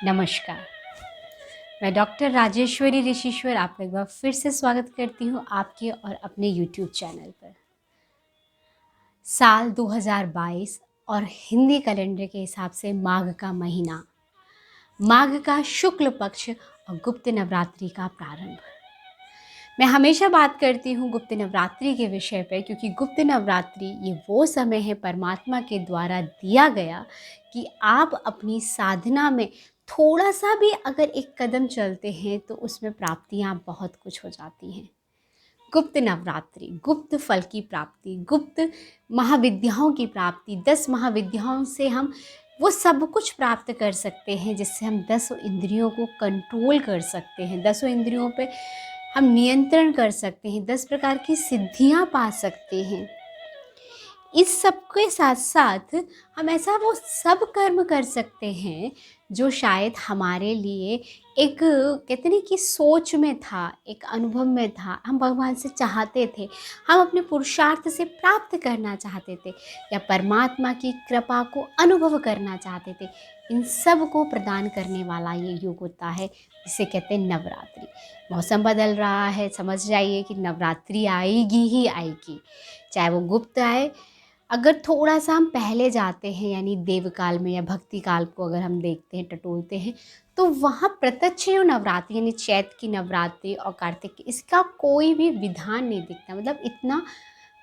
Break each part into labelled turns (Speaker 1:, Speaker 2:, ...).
Speaker 1: नमस्कार। मैं डॉक्टर राजेश्वरी ऋषिश्वर आपका एक बार फिर से स्वागत करती हूँ आपके और अपने यूट्यूब चैनल पर। साल 2022 और हिंदी कैलेंडर के हिसाब से माघ का महीना, माघ का शुक्ल पक्ष और गुप्त नवरात्रि का प्रारंभ। मैं हमेशा बात करती हूँ गुप्त नवरात्रि के विषय पर, क्योंकि गुप्त नवरात्रि ये वो समय है परमात्मा के द्वारा दिया गया कि आप अपनी साधना में थोड़ा सा भी अगर एक कदम चलते हैं तो उसमें प्राप्तियाँ बहुत कुछ हो जाती हैं। गुप्त नवरात्रि, गुप्त फल की प्राप्ति, गुप्त महाविद्याओं की प्राप्ति, 10 महाविद्याओं से हम वो सब कुछ प्राप्त कर सकते हैं जिससे हम 10 इंद्रियों को कंट्रोल कर सकते हैं, 10 इंद्रियों पे हम नियंत्रण कर सकते हैं, 10 प्रकार की सिद्धियां पा सकते हैं। इस सब के साथ साथ हम ऐसा वो सब कर्म कर सकते हैं जो शायद हमारे लिए एक कहते नहीं कि सोच में था, एक अनुभव में था, हम भगवान से चाहते थे, हम अपने पुरुषार्थ से प्राप्त करना चाहते थे या परमात्मा की कृपा को अनुभव करना चाहते थे। इन सब को प्रदान करने वाला ये युग होता है, इसे कहते हैं नवरात्रि। मौसम बदल रहा है, समझ जाइए कि नवरात्रि आएगी ही आएगी, चाहे वो गुप्त आए। अगर थोड़ा सा हम पहले जाते हैं यानी देव काल में या भक्ति काल को अगर हम देखते हैं, टटोलते हैं, तो वहाँ प्रत्यक्ष जो नवरात्रि यानी चैत्र की नवरात्रि और कार्तिक की, इसका कोई भी विधान नहीं दिखता, मतलब इतना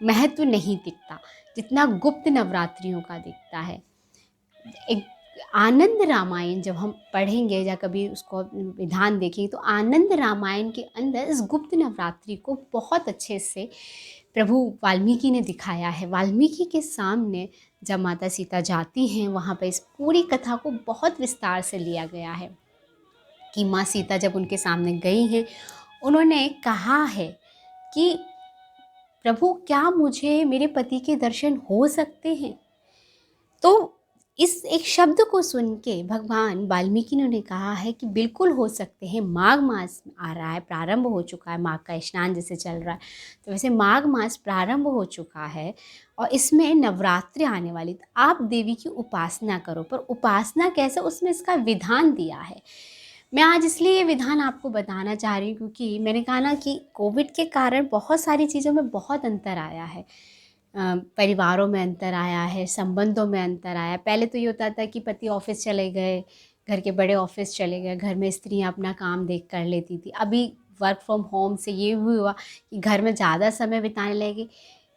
Speaker 1: महत्व नहीं दिखता जितना गुप्त नवरात्रियों का दिखता है। एक आनंद रामायण जब हम पढ़ेंगे या कभी उसको विधान देखेंगे तो आनंद रामायण के अंदर इस गुप्त नवरात्रि को बहुत अच्छे से प्रभु वाल्मीकि ने दिखाया है। वाल्मीकि के सामने जब माता सीता जाती हैं वहाँ पर इस पूरी कथा को बहुत विस्तार से लिया गया है कि माँ सीता जब उनके सामने गई हैं, उन्होंने कहा है कि प्रभु क्या मुझे मेरे पति के दर्शन हो सकते हैं। तो इस एक शब्द को सुन के भगवान वाल्मीकि ने कहा है कि बिल्कुल हो सकते हैं। माघ मास आ रहा है, प्रारंभ हो चुका है, माघ का स्नान जैसे चल रहा है, तो वैसे माघ मास प्रारंभ हो चुका है और इसमें नवरात्रि आने वाली, तो आप देवी की उपासना करो। पर उपासना कैसे, उसमें इसका विधान दिया है। मैं आज इसलिए ये विधान आपको बताना चाह रही हूँ क्योंकि मैंने कहा ना कि कोविड के कारण बहुत सारी चीज़ों में बहुत अंतर आया है। परिवारों में अंतर आया है, संबंधों में अंतर आया। पहले तो ये होता था कि पति ऑफिस चले गए, घर के बड़े ऑफिस चले गए, घर में स्त्रियां अपना काम देख कर लेती थी। अभी वर्क फ्रॉम होम से ये भी हुआ कि घर में ज़्यादा समय बिताने लगे।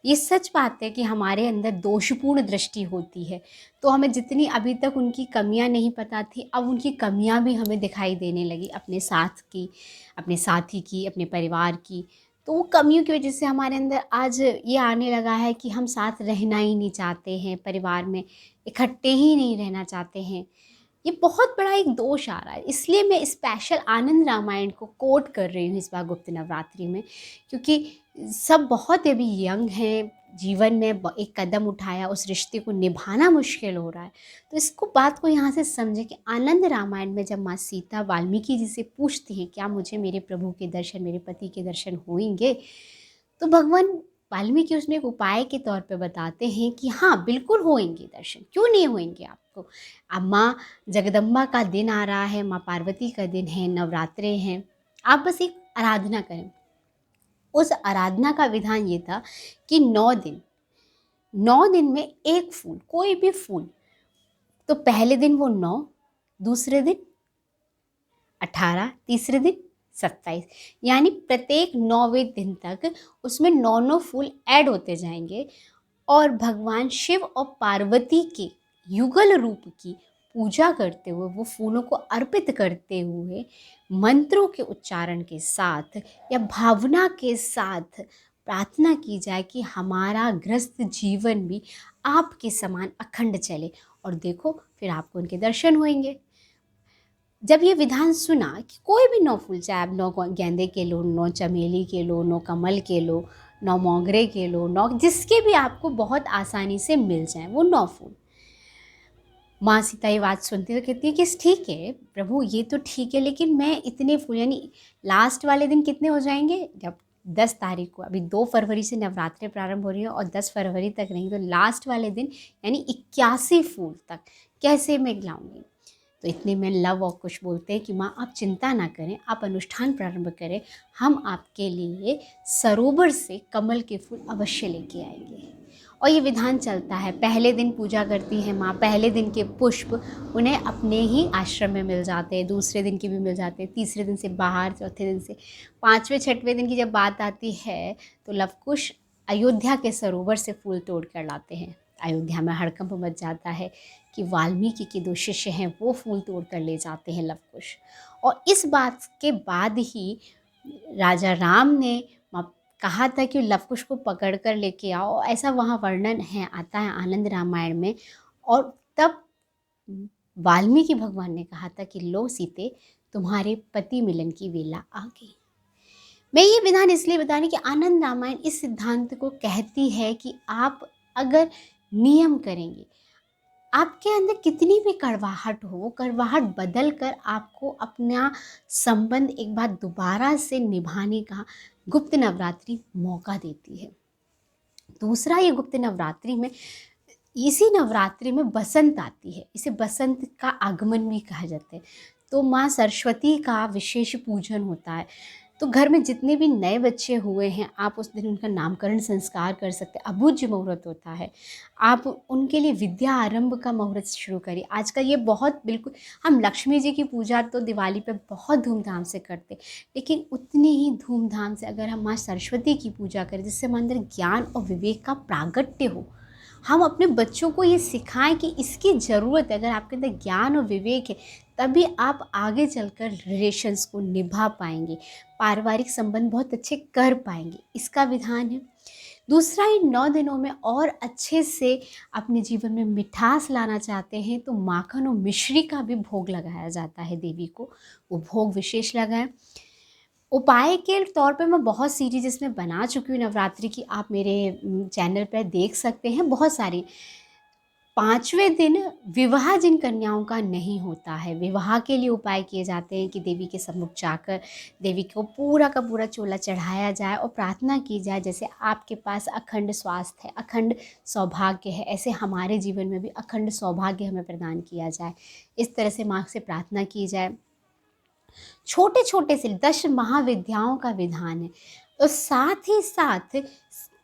Speaker 1: ये सच बात है कि हमारे अंदर दोषपूर्ण दृष्टि होती है, तो हमें जितनी अभी तक उनकी कमियां नहीं पता थी, अब उनकी कमियां भी हमें दिखाई देने लगी, अपने साथ की, अपने साथी की, अपने परिवार की। तो वो कमियों की वजह से हमारे अंदर आज ये आने लगा है कि हम साथ रहना ही नहीं चाहते हैं, परिवार में इकट्ठे ही नहीं रहना चाहते हैं। ये बहुत बड़ा एक दोष आ रहा है, इसलिए मैं स्पेशल आनंद रामायण को कोट कर रही हूँ इस बार गुप्त नवरात्रि में, क्योंकि सब बहुत अभी यंग हैं, जीवन में एक कदम उठाया, उस रिश्ते को निभाना मुश्किल हो रहा है। तो इसको बात को यहाँ से समझें कि आनंद रामायण में जब माँ सीता वाल्मीकि जी से पूछती हैं क्या मुझे मेरे प्रभु के दर्शन, मेरे पति के दर्शन होंगे, तो भगवान वाल्मीकि उसमें एक उपाय के तौर पे बताते हैं कि हाँ बिल्कुल होंगे दर्शन, क्यों नहीं होंगे आपको। अब माँ जगदम्बा का दिन आ रहा है, माँ पार्वती का दिन है, नवरात्रे हैं, आप बस एक आराधना करें। उस आराधना का विधान ये था कि 9 दिन में एक फूल, कोई भी फूल, तो पहले दिन वो 9, दूसरे दिन 18, तीसरे दिन 27, यानी प्रत्येक 9वें दिन तक उसमें 9 फूल ऐड होते जाएंगे और भगवान शिव और पार्वती के युगल रूप की पूजा करते हुए, वो फूलों को अर्पित करते हुए मंत्रों के उच्चारण के साथ या भावना के साथ प्रार्थना की जाए कि हमारा ग्रस्त जीवन भी आपके समान अखंड चले, और देखो फिर आपको उनके दर्शन होंगे। जब ये विधान सुना कि कोई भी 9 फूल, चाहे आप 9 गेंदे के लो, 9 चमेली के लो, 9 कमल के लो, 9 मोगरे के लो, 9 जिसके भी आपको बहुत आसानी से मिल जाए वो 9 फूल। माँ सीता ये बात सुनती तो कहती है कि ठीक है प्रभु, ये तो ठीक है, लेकिन मैं इतने फूल, यानी लास्ट वाले दिन कितने हो जाएंगे, जब 10 तारीख को, अभी 2 फरवरी से नवरात्रि प्रारंभ हो रही है और 10 फरवरी तक रहेंगे, तो लास्ट वाले दिन यानी 81 फूल तक कैसे मैं लाऊंगी। तो इतने में लव और कुश बोलते हैं कि माँ आप चिंता ना करें, आप अनुष्ठान प्रारंभ करें, हम आपके लिए सरोवर से कमल के फूल अवश्य लेके आएंगे। और ये विधान चलता है। पहले दिन पूजा करती हैं माँ, पहले दिन के पुष्प उन्हें अपने ही आश्रम में मिल जाते हैं, दूसरे दिन के भी मिल जाते हैं, तीसरे दिन से बाहर, चौथे दिन से, पाँचवें छठवें दिन की जब बात आती है तो लवकुश अयोध्या के सरोवर से फूल तोड़ कर लाते हैं। अयोध्या में हड़कंप मच जाता है कि वाल्मीकि के 2 शिष्य हैं वो फूल तोड़ कर ले जाते हैं लवकुश। और इस बात के बाद ही राजा राम ने कहा था कि लवकुश को पकड़ कर लेके आओ, ऐसा वहाँ वर्णन है, आता है आनंद रामायण में। और तब वाल्मीकि भगवान ने कहा था कि लो सीते, तुम्हारे पति मिलन की वेला आ गई। मैं ये विधान इसलिए बता रही कि आनंद रामायण इस सिद्धांत को कहती है कि आप अगर नियम करेंगे, आपके अंदर कितनी भी कड़वाहट हो, वो कड़वाहट बदल कर आपको अपना संबंध एक बार दोबारा से निभाने का गुप्त नवरात्रि मौका देती है। दूसरा, ये गुप्त नवरात्रि में, इसी नवरात्रि में बसंत आती है, इसे बसंत का आगमन भी कहा जाता है। तो माँ सरस्वती का विशेष पूजन होता है। तो घर में जितने भी नए बच्चे हुए हैं, आप उस दिन उनका नामकरण संस्कार कर सकते हैं। अबूझ मुहूर्त होता है, आप उनके लिए विद्या आरंभ का मुहूर्त शुरू करिए। आजकल ये बहुत, बिल्कुल, हम लक्ष्मी जी की पूजा तो दिवाली पे बहुत धूमधाम से करते, लेकिन उतनी ही धूमधाम से अगर हम माँ सरस्वती की पूजा करें, जिससे हमारे अंदर ज्ञान और विवेक का प्रागट्य हो, हम अपने बच्चों को ये सिखाएं कि इसकी ज़रूरत है। अगर आपके अंदर ज्ञान और विवेक है, तभी आप आगे चलकर रिलेशंस को निभा पाएंगे, पारिवारिक संबंध बहुत अच्छे कर पाएंगे। इसका विधान है। दूसरा, इन 9 दिनों में और अच्छे से अपने जीवन में मिठास लाना चाहते हैं तो माखन और मिश्री का भी भोग लगाया जाता है देवी को, वो भोग विशेष लगाएं। उपाय के तौर पे मैं बहुत सीरीज इसमें बना चुकी हूँ नवरात्रि की, आप मेरे चैनल पर देख सकते हैं बहुत सारी। 5वें दिन विवाह जिन कन्याओं का नहीं होता है, विवाह के लिए उपाय किए जाते हैं कि देवी के सम्मुख जाकर देवी को पूरा का पूरा चोला चढ़ाया जाए और प्रार्थना की जाए, जैसे आपके पास अखंड स्वास्थ्य है, अखंड सौभाग्य है, ऐसे हमारे जीवन में भी अखंड सौभाग्य हमें प्रदान किया जाए। इस तरह से माँ से प्रार्थना की जाए। छोटे छोटे से 10 महाविद्याओं का विधान है। और साथ ही साथ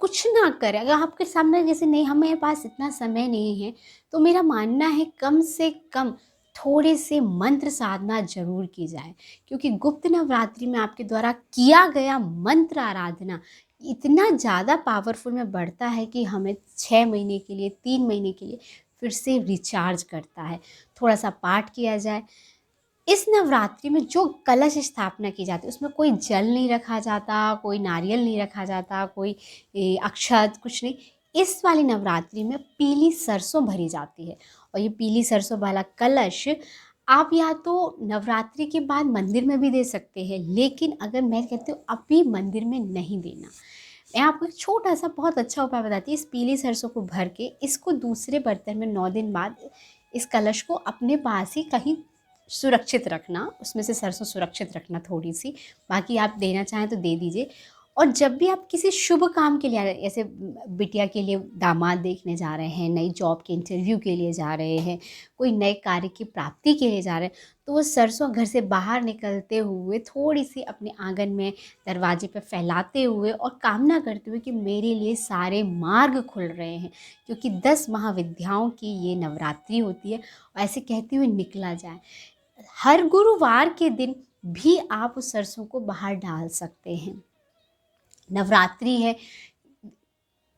Speaker 1: कुछ ना करें, अगर आपके सामने जैसे नहीं, हमें पास इतना समय नहीं है, तो मेरा मानना है कम से कम थोड़े से मंत्र साधना जरूर की जाए, क्योंकि गुप्त नवरात्रि में आपके द्वारा किया गया मंत्र आराधना इतना ज़्यादा पावरफुल में बढ़ता है कि हमें 6 महीने के लिए, 3 महीने के लिए फिर से रिचार्ज करता है। थोड़ा सा पाठ किया जाए। इस नवरात्रि में जो कलश स्थापना की जाती है उसमें कोई जल नहीं रखा जाता, कोई नारियल नहीं रखा जाता, कोई अक्षत, कुछ नहीं। इस वाली नवरात्रि में पीली सरसों भरी जाती है, और ये पीली सरसों वाला कलश आप या तो नवरात्रि के बाद मंदिर में भी दे सकते हैं, लेकिन अगर मैं कहती हूँ अभी मंदिर में नहीं देना। मैं आपको एक छोटा सा बहुत अच्छा उपाय बताती हूँ। इस पीली सरसों को भर के इसको दूसरे बर्तन में 9 दिन बाद इस कलश को अपने पास ही कहीं सुरक्षित रखना, उसमें से सरसों सुरक्षित रखना थोड़ी सी, बाकी आप देना चाहें तो दे दीजिए। और जब भी आप किसी शुभ काम के लिए, जैसे बिटिया के लिए दामाद देखने जा रहे हैं, नई जॉब के इंटरव्यू के लिए जा रहे हैं, कोई नए कार्य की प्राप्ति के लिए जा रहे हैं, तो वो सरसों घर से बाहर निकलते हुए थोड़ी सी अपने आंगन में दरवाजे पर फैलाते हुए और कामना करते हुए कि मेरे लिए सारे मार्ग खुल रहे हैं, क्योंकि 10 महाविद्याओं की ये नवरात्रि होती है, और ऐसे कहते हुए निकला जाए। हर गुरुवार के दिन भी आप उस सरसों को बाहर डाल सकते हैं। नवरात्रि है,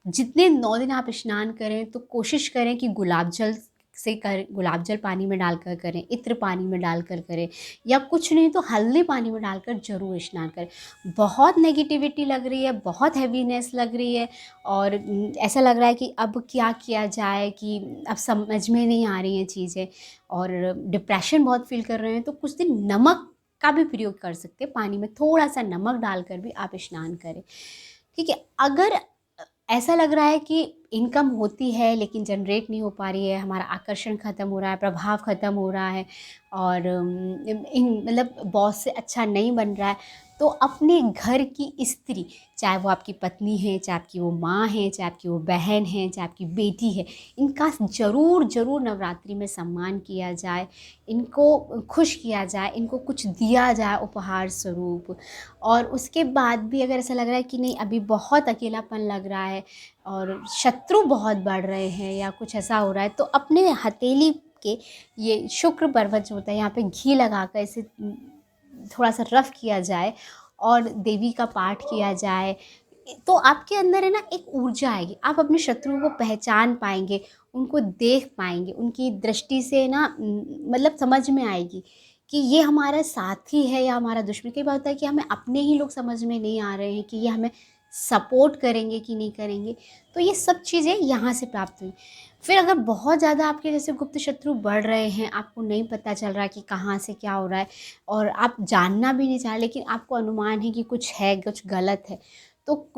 Speaker 1: जितने 9 दिन आप स्नान करें तो कोशिश करें कि गुलाब जल से करें, गुलाब जल पानी में डालकर करें, इत्र पानी में डालकर करें, या कुछ नहीं तो हल्दी पानी में डालकर जरूर स्नान करें। बहुत नेगेटिविटी लग रही है, बहुत हैवीनेस लग रही है, और ऐसा लग रहा है कि अब क्या किया जाए, कि अब समझ में नहीं आ रही हैं चीज़ें, और डिप्रेशन बहुत फील कर रहे हैं, तो कुछ दिन नमक का भी प्रयोग कर सकते हैं। पानी में थोड़ा सा नमक डालकर भी आप स्नान करें, ठीक है। अगर ऐसा लग रहा है कि इनकम होती है लेकिन जनरेट नहीं हो पा रही है, हमारा आकर्षण ख़त्म हो रहा है, प्रभाव ख़त्म हो रहा है, और मतलब बॉस से अच्छा नहीं बन रहा है, तो अपने घर की स्त्री, चाहे वो आपकी पत्नी है, चाहे आपकी वो माँ है, चाहे आपकी वो बहन है, चाहे आपकी बेटी है, इनका ज़रूर ज़रूर नवरात्रि में सम्मान किया जाए, इनको खुश किया जाए, इनको कुछ दिया जाए उपहार स्वरूप। और उसके बाद भी अगर ऐसा लग रहा है कि नहीं अभी बहुत अकेलापन लग रहा है और शत्रु बहुत बढ़ रहे हैं या कुछ ऐसा हो रहा है, तो अपने हथेली के ये शुक्र पर्वत जो होता है यहाँ पे घी लगाकर इसे थोड़ा सा रफ किया जाए और देवी का पाठ किया जाए, तो आपके अंदर है ना एक ऊर्जा आएगी, आप अपने शत्रुओं को पहचान पाएंगे, उनको देख पाएंगे, उनकी दृष्टि से ना मतलब समझ में आएगी कि ये हमारा साथी है या हमारा दुश्मन। कई बार होता है कि हमें अपने ही लोग समझ में नहीं आ रहे हैं कि ये हमें सपोर्ट करेंगे कि नहीं करेंगे, तो ये सब चीज़ें यहाँ से प्राप्त हुई। फिर अगर बहुत ज़्यादा आपके जैसे गुप्त शत्रु बढ़ रहे हैं, आपको नहीं पता चल रहा है कि कहाँ से क्या हो रहा है और आप जानना भी नहीं चाह रहे, लेकिन आपको अनुमान है कि कुछ है, कुछ गलत है, तो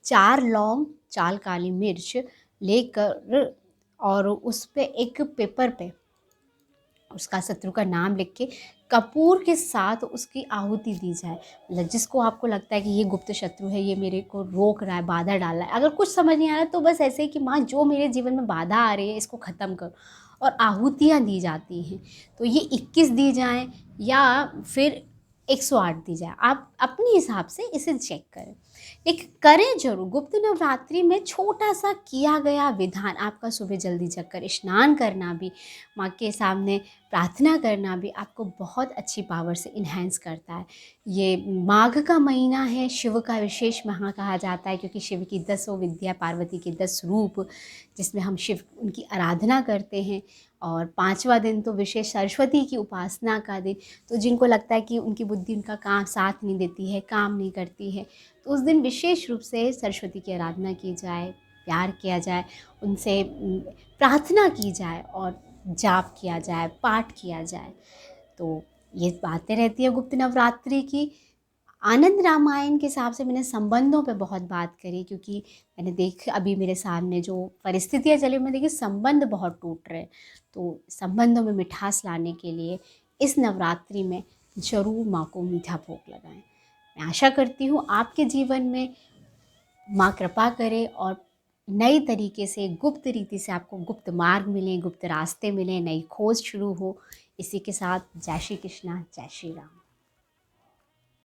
Speaker 1: 4 लौंग, 4 काली मिर्च लेकर और उस पे एक पेपर पे उसका शत्रु का नाम लिख के कपूर के साथ उसकी आहुति दी जाए। मतलब जिसको आपको लगता है कि ये गुप्त शत्रु है, ये मेरे को रोक रहा है, बाधा डाल रहा है, अगर कुछ समझ नहीं आ रहा तो बस ऐसे ही कि माँ जो मेरे जीवन में बाधा आ रही है इसको ख़त्म करो, और आहुतियाँ दी जाती हैं। तो ये 21 दी जाएँ या फिर 108 दी जाए, आप अपने हिसाब से इसे चेक करें, लेकिन करें जरूर। गुप्त नवरात्रि में छोटा सा किया गया विधान, आपका सुबह जल्दी जगकर स्नान करना भी, माँ के सामने प्रार्थना करना भी आपको बहुत अच्छी पावर से इन्हेंस करता है। ये माघ का महीना है, शिव का विशेष माह कहा जाता है, क्योंकि शिव की 10 विद्या, पार्वती के 10 रूप, जिसमें हम शिव उनकी आराधना करते हैं। और 5वां दिन तो विशेष सरस्वती की उपासना का दिन। तो जिनको लगता है कि उनकी बुद्धि उनका काम साथ नहीं देती है, काम नहीं करती है, तो उस दिन विशेष रूप से सरस्वती की आराधना की जाए, प्यार किया जाए, उनसे प्रार्थना की जाए और जाप किया जाए, पाठ किया जाए। तो ये बातें रहती है गुप्त नवरात्रि की। आनंद रामायण के हिसाब से मैंने संबंधों पे बहुत बात करी, क्योंकि मैंने अभी मेरे सामने जो परिस्थितियाँ चली, मैं देखी संबंध बहुत टूट रहे हैं। तो संबंधों में मिठास लाने के लिए इस नवरात्रि में ज़रूर माँ को मीठा भोग लगाएं। मैं आशा करती हूँ आपके जीवन में माँ कृपा करे और नई तरीके से, गुप्त रीति से आपको गुप्त मार्ग मिले, गुप्त रास्ते मिले, नई खोज शुरू हो। इसी के साथ जय श्री कृष्णा, जय श्री राम।